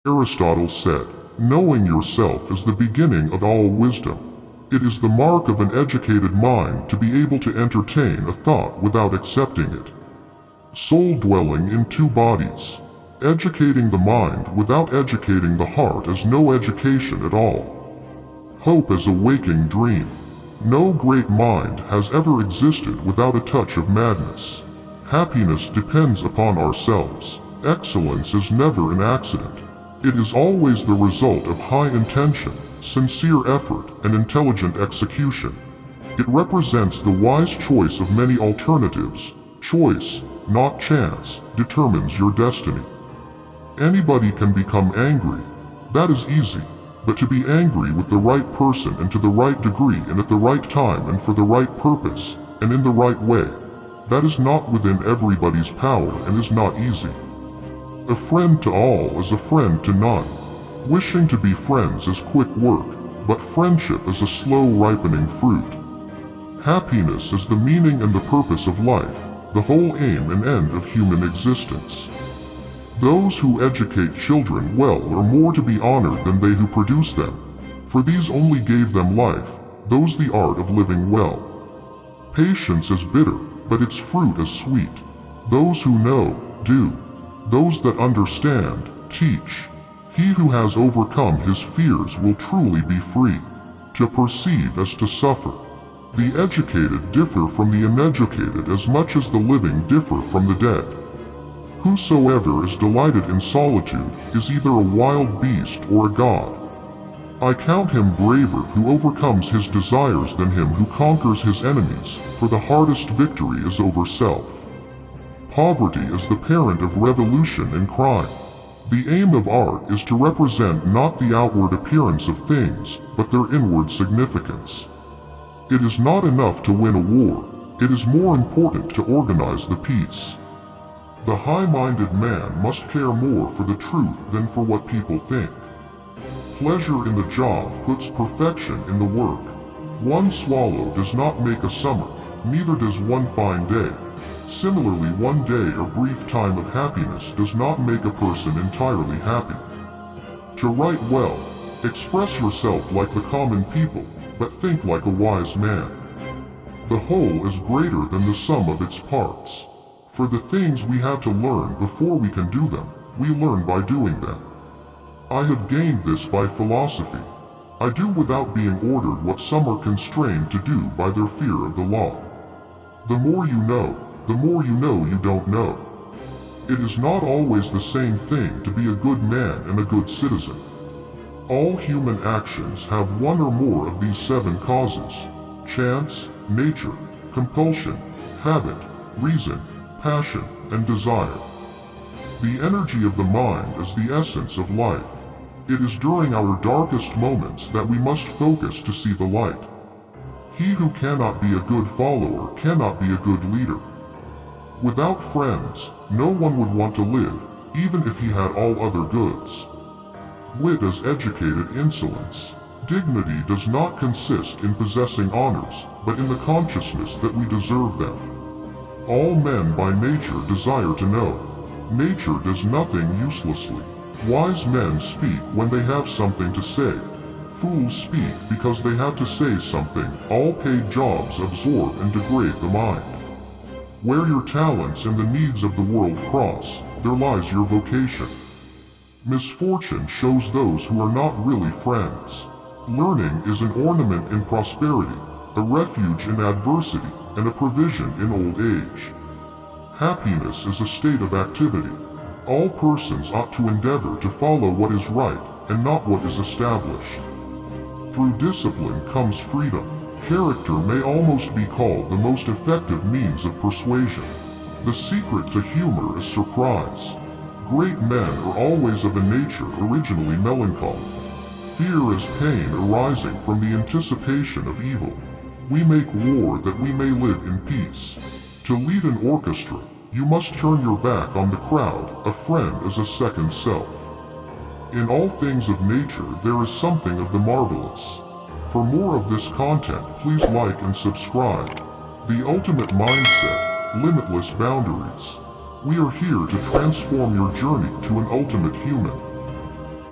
Aristotle said, "Knowing yourself is the beginning of all wisdom. It is the mark of an educated mind to be able to entertain a thought without accepting it." Soul dwelling in two bodies. Educating the mind without educating the heart is no education at all. Hope as a waking dream. No great mind has ever existed without a touch of madness. Happiness depends upon ourselves. Excellence is never an accident. It is always the result of high intention, sincere effort, and intelligent execution. It represents the wise choice of many alternatives. Choice, not chance, determines your destiny. Anybody can become angry. That is easy. But to be angry with the right person and to the right degree and at the right time and for the right purpose and in the right way, that is not within everybody's power and is not easy. A friend to all is a friend to none. Wishing to be friends is quick work, but friendship is a slow ripening fruit. Happiness is the meaning and the purpose of life, the whole aim and end of human existence. Those who educate children well are more to be honored than they who produce them, for these only gave them life, those the art of living well. Patience is bitter, but its fruit is sweet. Those who know, do. Those that understand, teach. He who has overcome his fears will truly be free. To perceive is to suffer. The educated differ from the uneducated as much as the living differ from the dead. Whosoever is delighted in solitude is either a wild beast or a god. I count him braver who overcomes his desires than him who conquers his enemies, for the hardest victory is over self. Poverty is the parent of revolution and crime. The aim of art is to represent not the outward appearance of things, but their inward significance. It is not enough to win a war, it is more important to organize the peace. The high-minded man must care more for the truth than for what people think. Pleasure in the job puts perfection in the work. One swallow does not make a summer, neither does one fine day. Similarly, one day or brief time of happiness does not make a person entirely happy. To write well, express yourself like the common people, but think like a wise man. The whole is greater than the sum of its parts. For the things we have to learn before we can do them, we learn by doing them. I have gained this by philosophy. I do without being ordered what some are constrained to do by their fear of the law. The more you know you don't know. It is not always the same thing to be a good man and a good citizen. All human actions have one or more of these 7 causes: chance, nature, compulsion, habit, reason, passion, and desire. The energy of the mind is the essence of life. It is during our darkest moments that we must focus to see the light. He who cannot be a good follower cannot be a good leader. Without friends, no one would want to live, even if he had all other goods. Wit is educated insolence. Dignity does not consist in possessing honors, but in the consciousness that we deserve them. All men by nature desire to know. Nature does nothing uselessly. Wise men speak when they have something to say. Fools speak because they have to say something. All paid jobs absorb and degrade the mind. Where your talents and the needs of the world cross, there lies your vocation. Misfortune shows those who are not really friends. Learning is an ornament in prosperity, a refuge in adversity, and a provision in old age. Happiness is a state of activity. All persons ought to endeavor to follow what is right and not what is established. Through discipline comes freedom. Character may almost be called the most effective means of persuasion. The secret to humor is surprise. Great men are always of a nature originally melancholy. Fear is pain arising from the anticipation of evil. We make war that we may live in peace. To lead an orchestra, you must turn your back on the crowd. A friend is a second self. In all things of nature there is something of the marvelous. For more of this content, please like and subscribe. The ultimate mindset, limitless boundaries. We are here to transform your journey to an ultimate human.